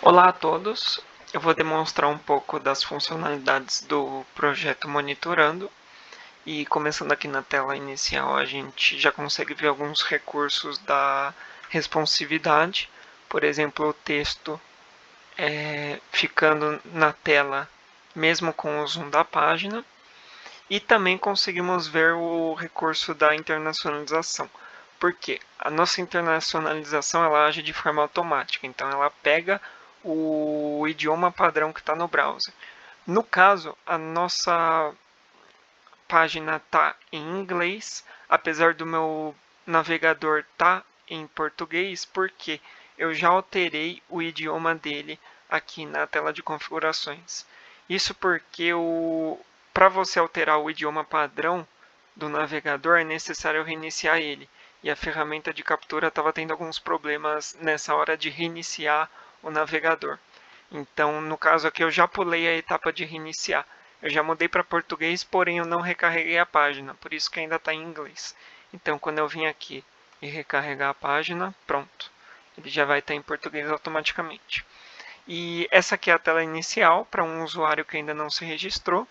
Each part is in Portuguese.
Olá a todos, eu vou demonstrar um pouco das funcionalidades do projeto Monitorando e começando aqui na tela inicial a gente já consegue ver alguns recursos da responsividade, por exemplo o texto ficando na tela mesmo com o zoom da página, e também conseguimos ver o recurso da internacionalização. Porque a nossa internacionalização ela age de forma automática, então ela pega o idioma padrão que está no browser. No caso, a nossa página está em inglês, apesar do meu navegador estar em português, porque eu já alterei o idioma dele aqui na tela de configurações. Isso porque para você alterar o idioma padrão do navegador é necessário reiniciar ele. E a ferramenta de captura estava tendo alguns problemas nessa hora de reiniciar o navegador. Então, no caso aqui, eu já pulei a etapa de reiniciar. Eu já mudei para português, porém eu não recarreguei a página, por isso que ainda está em inglês. Então, quando eu vim aqui e recarregar a página, pronto. Ele já vai estar em português automaticamente. E essa aqui é a tela inicial para um usuário que ainda não se registrou.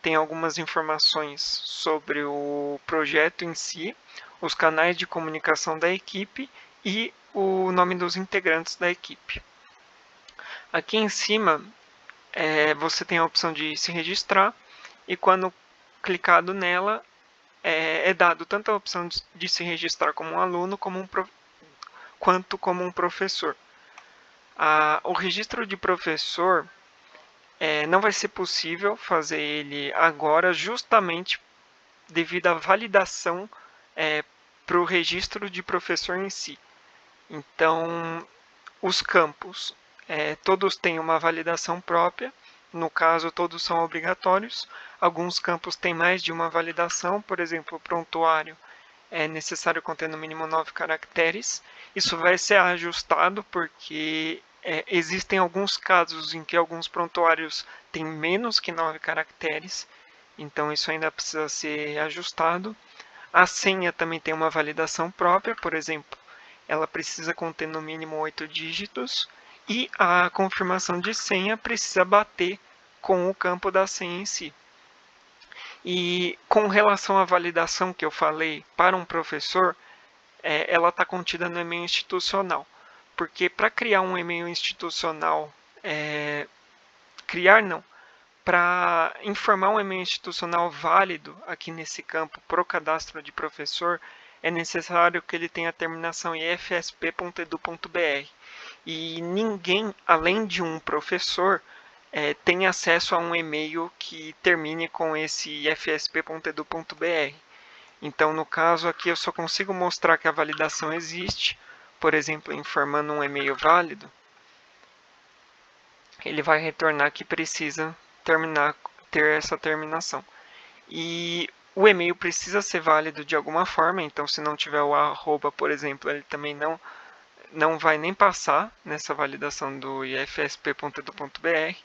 Tem algumas informações sobre o projeto em si, os canais de comunicação da equipe e o nome dos integrantes da equipe. Aqui em cima você tem a opção de se registrar e quando clicado nela é dado tanto a opção de se registrar como um aluno quanto como um professor. O registro de professor não vai ser possível fazer ele agora justamente devido à validação para o registro de professor em si. Então, os campos todos têm uma validação própria, no caso todos são obrigatórios. Alguns campos têm mais de uma validação, por exemplo, o prontuário é necessário conter no mínimo 9 caracteres. Isso vai ser ajustado porque existem alguns casos em que alguns prontuários têm menos que 9 caracteres, então isso ainda precisa ser ajustado. A senha também tem uma validação própria, por exemplo, ela precisa conter no mínimo 8 dígitos e a confirmação de senha precisa bater com o campo da senha em si. E com relação à validação que eu falei para um professor, ela está contida no e-mail institucional. Porque para criar um e-mail institucional, para informar um e-mail institucional válido aqui nesse campo para o cadastro de professor, é necessário que ele tenha a terminação em ifsp.edu.br. E ninguém, além de um professor, tem acesso a um e-mail que termine com esse ifsp.edu.br. Então, no caso aqui, eu só consigo mostrar que a validação existe, por exemplo, informando um e-mail válido. Ele vai retornar que precisa ter essa terminação. E o e-mail precisa ser válido de alguma forma, então se não tiver o arroba, por exemplo, ele também não vai nem passar nessa validação do ifsp.edu.br.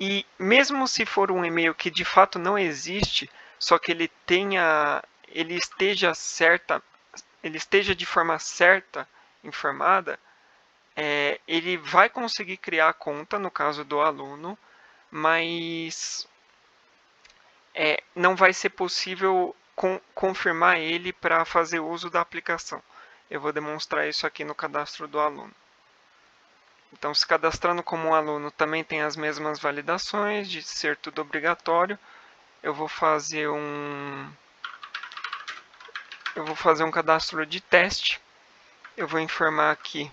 E mesmo se for um e-mail que de fato não existe, só que ele esteja de forma certa informada, ele vai conseguir criar a conta no caso do aluno, mas não vai ser possível confirmar ele para fazer uso da aplicação. Eu vou demonstrar isso aqui no cadastro do aluno. Então, se cadastrando como um aluno também tem as mesmas validações de ser tudo obrigatório. Eu vou fazer um cadastro de teste. Eu vou informar aqui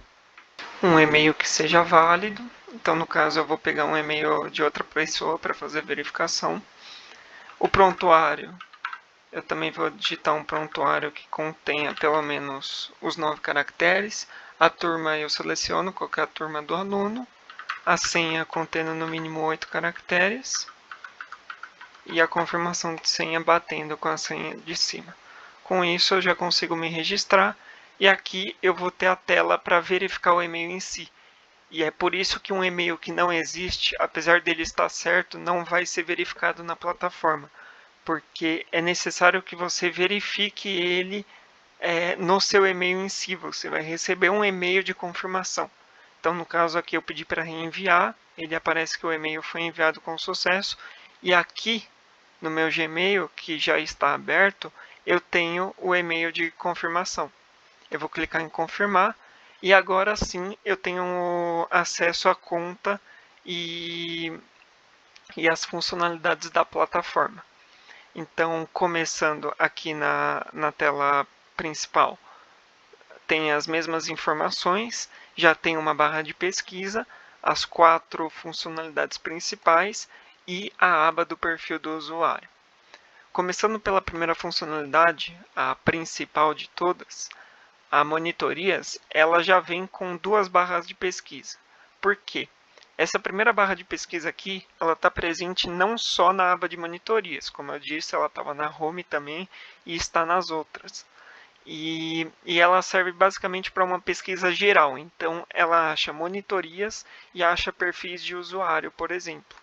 um e-mail que seja válido. Então, no caso, eu vou pegar um e-mail de outra pessoa para fazer a verificação. O prontuário, eu também vou digitar um prontuário que contenha pelo menos os 9 caracteres. A turma eu seleciono qual é a turma do aluno. A senha contendo no mínimo 8 caracteres. E a confirmação de senha batendo com a senha de cima. Com isso eu já consigo me registrar. E aqui eu vou ter a tela para verificar o e-mail em si. E é por isso que um e-mail que não existe, apesar dele estar certo, não vai ser verificado na plataforma. Porque é necessário que você verifique ele no seu e-mail em si. Você vai receber um e-mail de confirmação. Então, no caso aqui, eu pedi para reenviar, ele aparece que o e-mail foi enviado com sucesso, e aqui no meu Gmail, que já está aberto, eu tenho o e-mail de confirmação. Eu vou clicar em confirmar, e agora sim eu tenho acesso à conta e as funcionalidades da plataforma. Então, começando aqui na tela principal, tem as mesmas informações, já tem uma barra de pesquisa, as 4 funcionalidades principais e a aba do perfil do usuário. Começando pela primeira funcionalidade, a principal de todas, a monitorias, ela já vem com 2 barras de pesquisa. Por quê? Essa primeira barra de pesquisa aqui, ela está presente não só na aba de monitorias, como eu disse, ela estava na home também e está nas outras. E ela serve basicamente para uma pesquisa geral, então ela acha monitorias e acha perfis de usuário, por exemplo.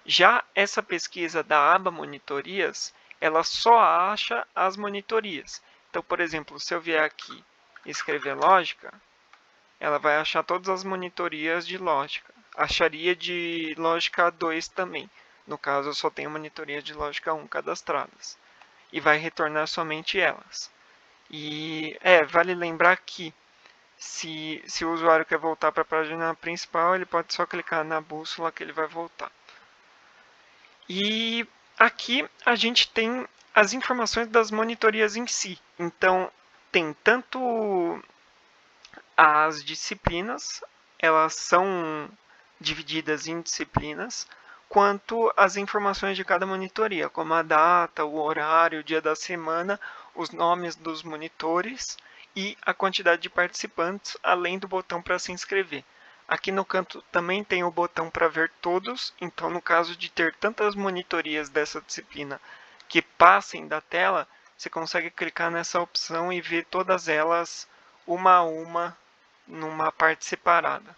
Já essa pesquisa da aba monitorias, ela só acha as monitorias. Então, por exemplo, se eu vier aqui e escrever lógica, ela vai achar todas as monitorias de lógica. Acharia de lógica 2 também. No caso, eu só tenho monitorias de lógica 1 cadastradas. E vai retornar somente elas. E vale lembrar que se o usuário quer voltar para a página principal, ele pode só clicar na bússola que ele vai voltar. E aqui a gente tem as informações das monitorias em si. Então, tem tanto as disciplinas, elas são divididas em disciplinas, quanto as informações de cada monitoria, como a data, o horário, o dia da semana, os nomes dos monitores e a quantidade de participantes, além do botão para se inscrever. Aqui no canto também tem o botão para ver todos, então no caso de ter tantas monitorias dessa disciplina que passem da tela, você consegue clicar nessa opção e ver todas elas uma a uma numa parte separada.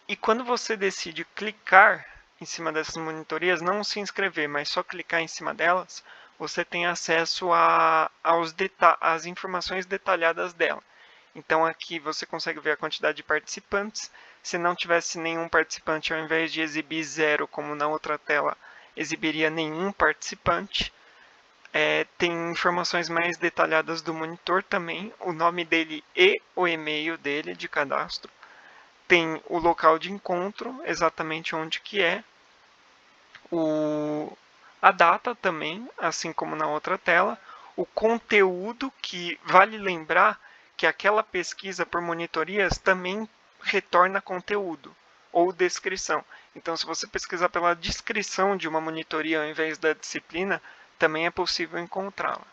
E quando você decide clicar em cima dessas monitorias, não se inscrever, mas só clicar em cima delas, você tem acesso às informações detalhadas dela. Então aqui você consegue ver a quantidade de participantes. Se não tivesse nenhum participante, ao invés de exibir 0, como na outra tela, exibiria nenhum participante. Tem informações mais detalhadas do monitor também, o nome dele e o e-mail dele de cadastro. Tem o local de encontro, exatamente onde que é. A data também, assim como na outra tela. O conteúdo, que vale lembrar que aquela pesquisa por monitorias também retorna conteúdo ou descrição. Então, se você pesquisar pela descrição de uma monitoria ao invés da disciplina, também é possível encontrá-la.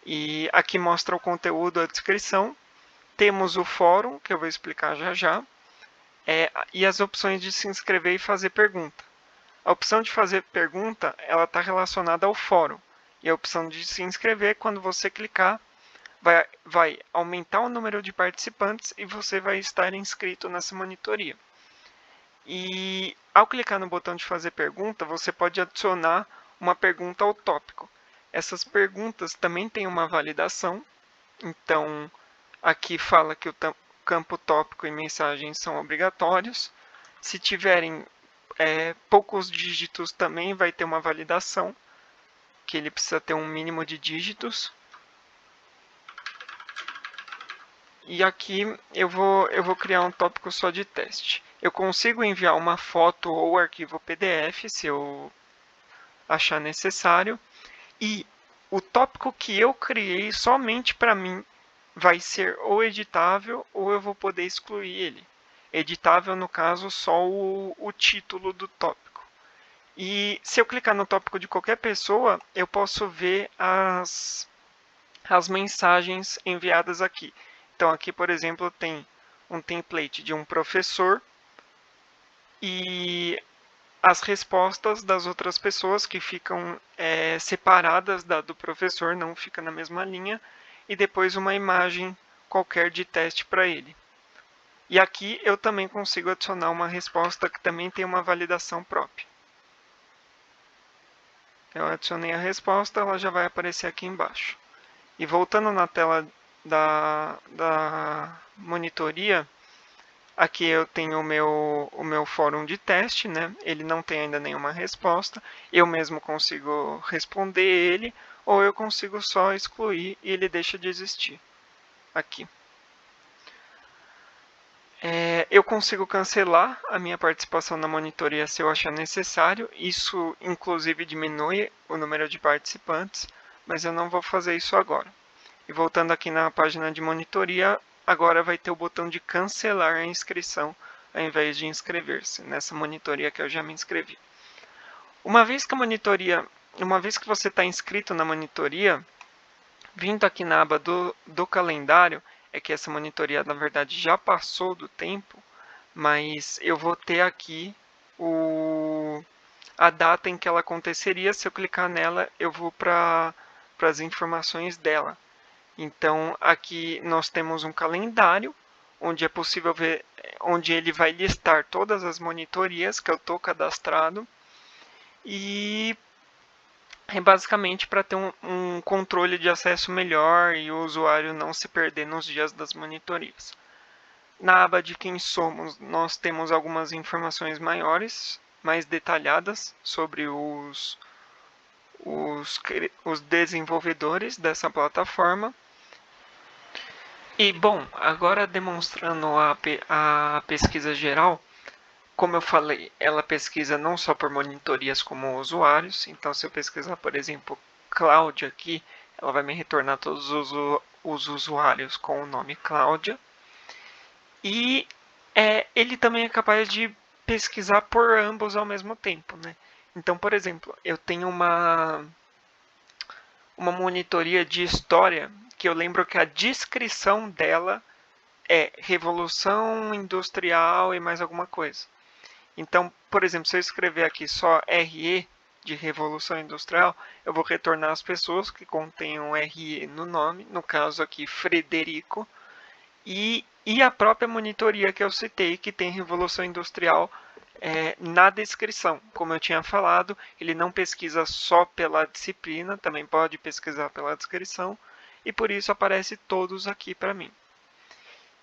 E aqui mostra o conteúdo, a descrição. Temos o fórum, que eu vou explicar já já, e as opções de se inscrever e fazer pergunta. A opção de fazer pergunta, ela está relacionada ao fórum. E a opção de se inscrever, quando você clicar, vai aumentar o número de participantes e você vai estar inscrito nessa monitoria. E ao clicar no botão de fazer pergunta, você pode adicionar uma pergunta ao tópico. Essas perguntas também têm uma validação. Então, aqui fala que o campo tópico e mensagem são obrigatórios. Se tiverem poucos dígitos, também vai ter uma validação, que ele precisa ter um mínimo de dígitos. E aqui eu vou criar um tópico só de teste. Eu consigo enviar uma foto ou arquivo PDF, se eu achar necessário. E o tópico que eu criei somente para mim vai ser ou editável ou eu vou poder excluir ele. Editável, no caso, só o título do tópico. E se eu clicar no tópico de qualquer pessoa, eu posso ver as mensagens enviadas aqui. Então aqui, por exemplo, tem um template de um professor e as respostas das outras pessoas que ficam separadas do professor, não fica na mesma linha, e depois uma imagem qualquer de teste para ele. E aqui eu também consigo adicionar uma resposta que também tem uma validação própria. Eu adicionei a resposta, ela já vai aparecer aqui embaixo. E voltando na tela da monitoria, aqui eu tenho o meu fórum de teste, né? Ele não tem ainda nenhuma resposta. Eu mesmo consigo responder ele, ou eu consigo só excluir e ele deixa de existir. Aqui. Eu consigo cancelar a minha participação na monitoria se eu achar necessário. Isso, inclusive, diminui o número de participantes, mas eu não vou fazer isso agora. E voltando aqui na página de monitoria, agora vai ter o botão de cancelar a inscrição, ao invés de inscrever-se nessa monitoria que eu já me inscrevi. Uma vez que você está inscrito na monitoria, vindo aqui na aba do calendário, é que essa monitoria na verdade já passou do tempo, mas eu vou ter aqui a data em que ela aconteceria. Se eu clicar nela, eu vou para as informações dela. Então, aqui nós temos um calendário, onde é possível ver, onde ele vai listar todas as monitorias que eu estou cadastrado. E é basicamente para ter um controle de acesso melhor e o usuário não se perder nos dias das monitorias. Na aba de quem somos, nós temos algumas informações maiores, mais detalhadas sobre os desenvolvedores dessa plataforma. E, bom, agora demonstrando a pesquisa geral, como eu falei, ela pesquisa não só por monitorias como usuários. Então, se eu pesquisar, por exemplo, Cláudia aqui, ela vai me retornar todos os usuários com o nome Cláudia. E ele também é capaz de pesquisar por ambos ao mesmo tempo, né? Então, por exemplo, eu tenho uma monitoria de história que eu lembro que a descrição dela é Revolução Industrial e mais alguma coisa. Então, por exemplo, se eu escrever aqui só RE de Revolução Industrial, eu vou retornar as pessoas que contenham RE no nome, no caso aqui Frederico, e a própria monitoria que eu citei, que tem Revolução Industrial na descrição. Como eu tinha falado, ele não pesquisa só pela disciplina, também pode pesquisar pela descrição, e por isso aparece todos aqui para mim.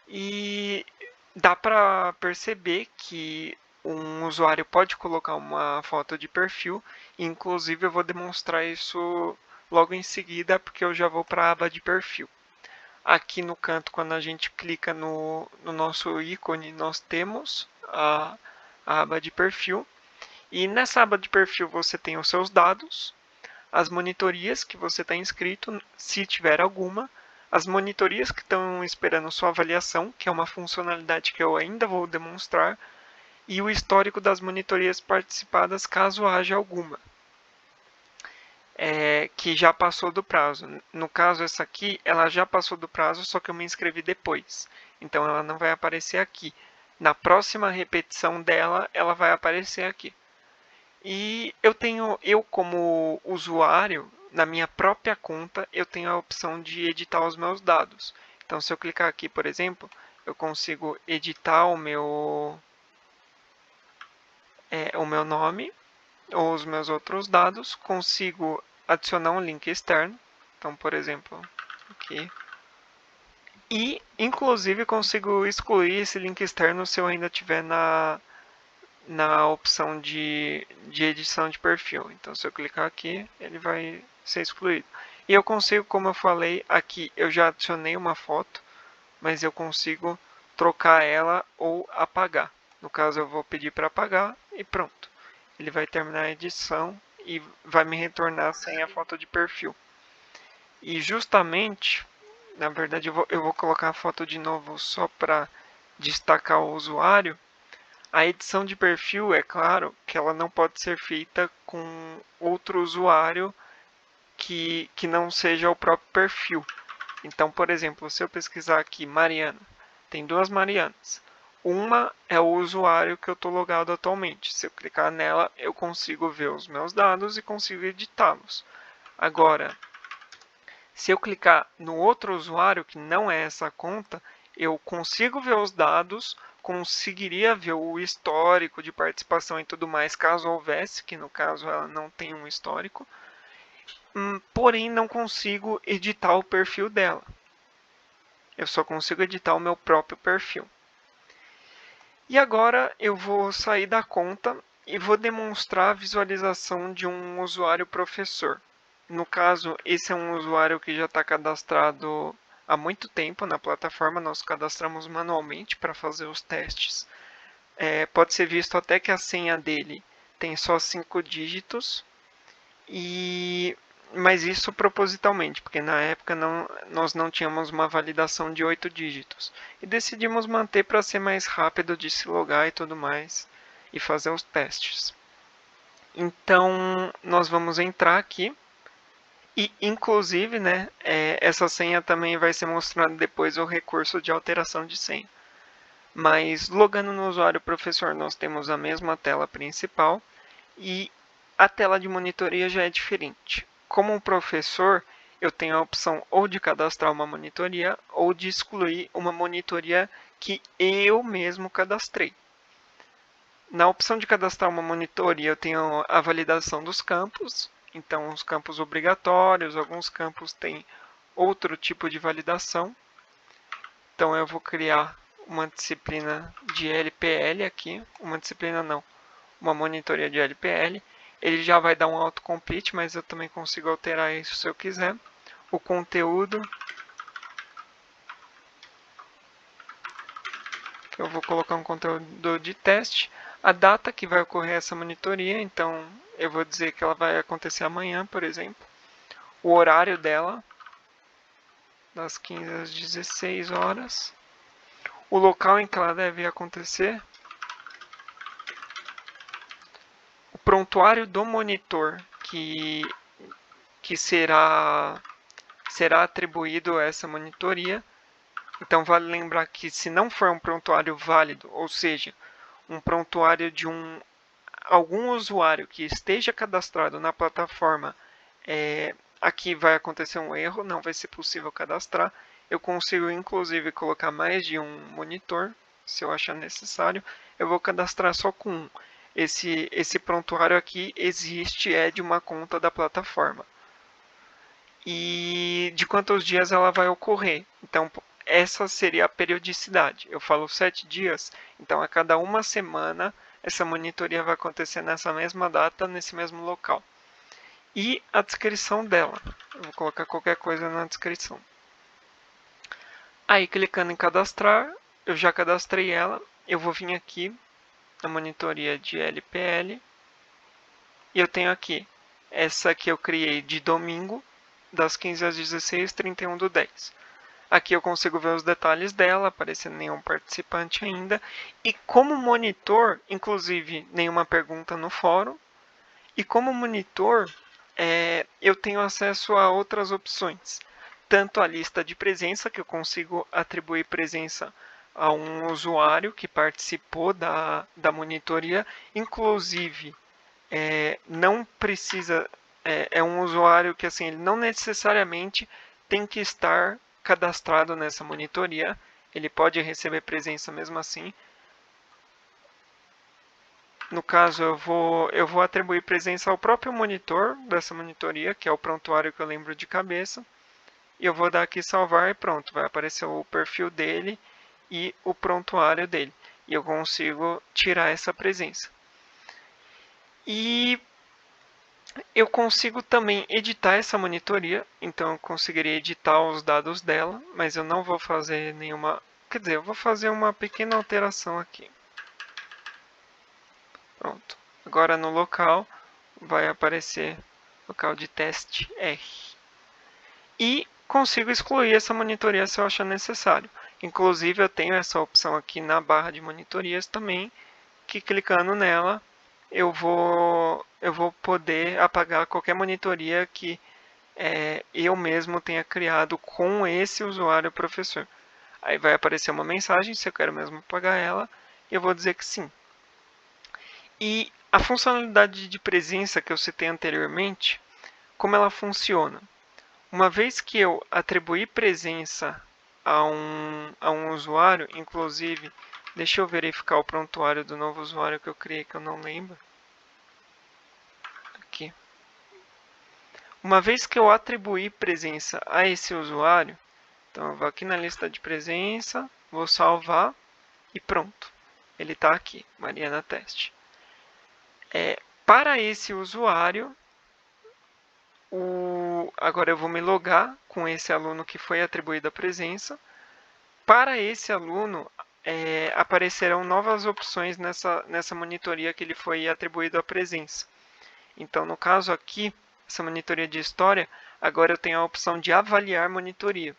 E dá para perceber que um usuário pode colocar uma foto de perfil, e inclusive eu vou demonstrar isso logo em seguida, porque eu já vou para a aba de perfil. Aqui no canto, quando a gente clica no nosso ícone, nós temos a aba de perfil. E nessa aba de perfil você tem os seus dados, as monitorias que você está inscrito, se tiver alguma, as monitorias que estão esperando sua avaliação, que é uma funcionalidade que eu ainda vou demonstrar, e o histórico das monitorias participadas, caso haja alguma, que já passou do prazo. No caso, essa aqui, ela já passou do prazo, só que eu me inscrevi depois. Então, ela não vai aparecer aqui. Na próxima repetição dela, ela vai aparecer aqui. E eu como usuário, na minha própria conta, eu tenho a opção de editar os meus dados. Então, se eu clicar aqui, por exemplo, eu consigo editar o meu nome ou os meus outros dados, consigo adicionar um link externo. Então, por exemplo, aqui. E, inclusive, consigo excluir esse link externo se eu ainda tiver na opção de edição de perfil. Então, se eu clicar aqui, ele vai ser excluído. E eu consigo, como eu falei, aqui eu já adicionei uma foto, mas eu consigo trocar ela ou apagar. No caso, eu vou pedir para apagar e pronto. Ele vai terminar a edição e vai me retornar sem a foto de perfil. E justamente, na verdade, eu vou colocar a foto de novo só para destacar o usuário. A edição de perfil, é claro, que ela não pode ser feita com outro usuário que não seja o próprio perfil. Então, por exemplo, se eu pesquisar aqui Mariana, tem duas Marianas. Uma é o usuário que eu estou logado atualmente. Se eu clicar nela, eu consigo ver os meus dados e consigo editá-los. Agora, se eu clicar no outro usuário, que não é essa conta, eu consigo ver os dados, conseguiria ver o histórico de participação e tudo mais, caso houvesse, que no caso ela não tem um histórico, porém não consigo editar o perfil dela. Eu só consigo editar o meu próprio perfil. E agora eu vou sair da conta e vou demonstrar a visualização de um usuário professor. No caso, esse é um usuário que já está cadastrado há muito tempo na plataforma, nós cadastramos manualmente para fazer os testes. Pode ser visto até que a senha dele tem só 5 dígitos, mas isso propositalmente, porque na época nós não tínhamos uma validação de 8 dígitos. E decidimos manter para ser mais rápido de se logar e tudo mais, e fazer os testes. Então, nós vamos entrar aqui. E, inclusive, né, essa senha também vai ser mostrada depois o recurso de alteração de senha. Mas, logando no usuário professor, nós temos a mesma tela principal e a tela de monitoria já é diferente. Como um professor, eu tenho a opção ou de cadastrar uma monitoria ou de excluir uma monitoria que eu mesmo cadastrei. Na opção de cadastrar uma monitoria, eu tenho a validação dos campos. Então, os campos obrigatórios, alguns campos têm outro tipo de validação. Então, eu vou criar uma disciplina de LPL aqui. Uma disciplina não, uma monitoria de LPL. Ele já vai dar um autocomplete, mas eu também consigo alterar isso se eu quiser. O conteúdo, eu vou colocar um conteúdo de teste. A data que vai ocorrer essa monitoria, então eu vou dizer que ela vai acontecer amanhã, por exemplo. O horário dela, das 15 às 16 horas. O local em que ela deve acontecer. O prontuário do monitor que será atribuído a essa monitoria. Então vale lembrar que se não for um prontuário válido, ou seja, um prontuário de algum usuário que esteja cadastrado na plataforma, aqui vai acontecer um erro, não vai ser possível cadastrar. Eu consigo inclusive colocar mais de um monitor, se eu achar necessário. Eu vou cadastrar só com um. Esse prontuário aqui existe, é de uma conta da plataforma. E de quantos dias ela vai ocorrer. Então, essa seria a periodicidade. Eu falo 7 dias, então a cada uma semana essa monitoria vai acontecer nessa mesma data, nesse mesmo local. E a descrição dela. Eu vou colocar qualquer coisa na descrição. Aí, clicando em cadastrar, eu já cadastrei ela. Eu vou vir aqui na monitoria de LPL. E eu tenho aqui, essa que eu criei de domingo, das 15 às 16, 31 do 10. Aqui eu consigo ver os detalhes dela, aparecendo nenhum participante ainda. E como monitor, inclusive nenhuma pergunta no fórum. E como monitor, eu tenho acesso a outras opções. Tanto a lista de presença, que eu consigo atribuir presença a um usuário que participou da monitoria. Inclusive, não precisa... É um usuário que assim, ele não necessariamente tem que estar cadastrado nessa monitoria. Ele pode receber presença mesmo assim. No caso, eu vou atribuir presença ao próprio monitor dessa monitoria, que é o prontuário que eu lembro de cabeça. E eu vou dar aqui salvar e pronto. Vai aparecer o perfil dele e o prontuário dele. E eu consigo tirar essa presença. E eu consigo também editar essa monitoria, então eu conseguiria editar os dados dela, mas eu não vou fazer nenhuma... Quer dizer, eu vou fazer uma pequena alteração aqui. Pronto. Agora no local vai aparecer local de teste R. E consigo excluir essa monitoria se eu achar necessário. Inclusive eu tenho essa opção aqui na barra de monitorias também, que clicando nela eu vou poder apagar qualquer monitoria que eu mesmo tenha criado com esse usuário professor. Aí vai aparecer uma mensagem se eu quero mesmo apagar ela, e eu vou dizer que sim. E a funcionalidade de presença que eu citei anteriormente, como ela funciona? Uma vez que eu atribuir presença a um usuário, inclusive, deixa eu verificar o prontuário do novo usuário que eu criei, que eu não lembro. Aqui. Uma vez que eu atribuir presença a esse usuário, Então eu vou aqui na lista de presença, vou salvar e pronto. Ele está aqui, Mariana Teste. Para esse usuário, agora eu vou me logar com esse aluno que foi atribuído a presença. Para esse aluno, aparecerão novas opções nessa monitoria que ele foi atribuído a presença. Então, no caso aqui, essa monitoria de história, agora eu tenho a opção de avaliar monitoria.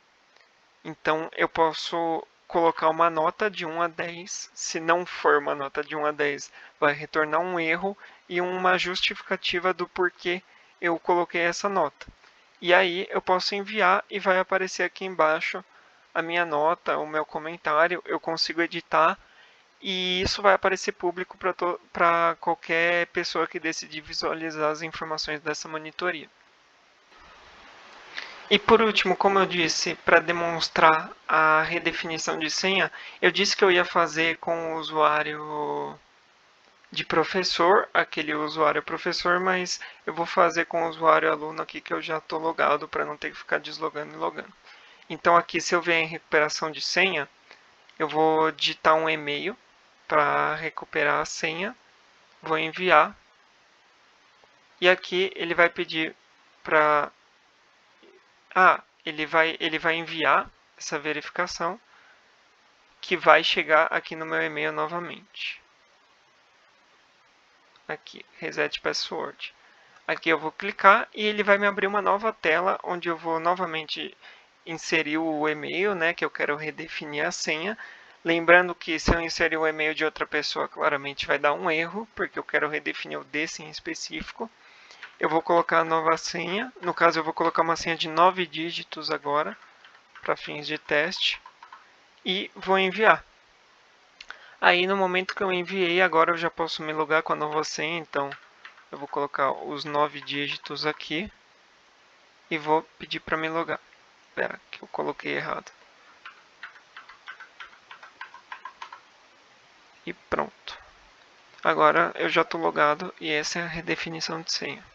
Então, eu posso colocar uma nota de 1 a 10. Se não for uma nota de 1 a 10, vai retornar um erro e uma justificativa do porquê eu coloquei essa nota. E aí eu posso enviar e vai aparecer aqui embaixo a minha nota, o meu comentário, eu consigo editar e isso vai aparecer público para qualquer pessoa que decidir visualizar as informações dessa monitoria. E por último, como eu disse, para demonstrar a redefinição de senha, eu disse que eu ia fazer com o usuário de professor, aquele usuário professor, mas eu vou fazer com o usuário aluno aqui que eu já estou logado para não ter que ficar deslogando e logando. Então aqui, se eu vier em recuperação de senha, eu vou digitar um e-mail para recuperar a senha, vou enviar, e aqui ele vai pedir para... ele vai enviar essa verificação, que vai chegar aqui no meu e-mail novamente. Aqui, Reset Password. Aqui eu vou clicar e ele vai me abrir uma nova tela, onde eu vou novamente inserir o e-mail, né, que eu quero redefinir a senha. Lembrando que se eu inserir o e-mail de outra pessoa, claramente vai dar um erro, porque eu quero redefinir o desse em específico. Eu vou colocar a nova senha, no caso eu vou colocar uma senha de 9 dígitos agora, para fins de teste, e vou enviar. Aí no momento que eu enviei, agora eu já posso me logar com a nova senha, então eu vou colocar os 9 dígitos aqui e vou pedir para me logar. Espera, que eu coloquei errado. E pronto. Agora eu já estou logado e essa é a redefinição de senha.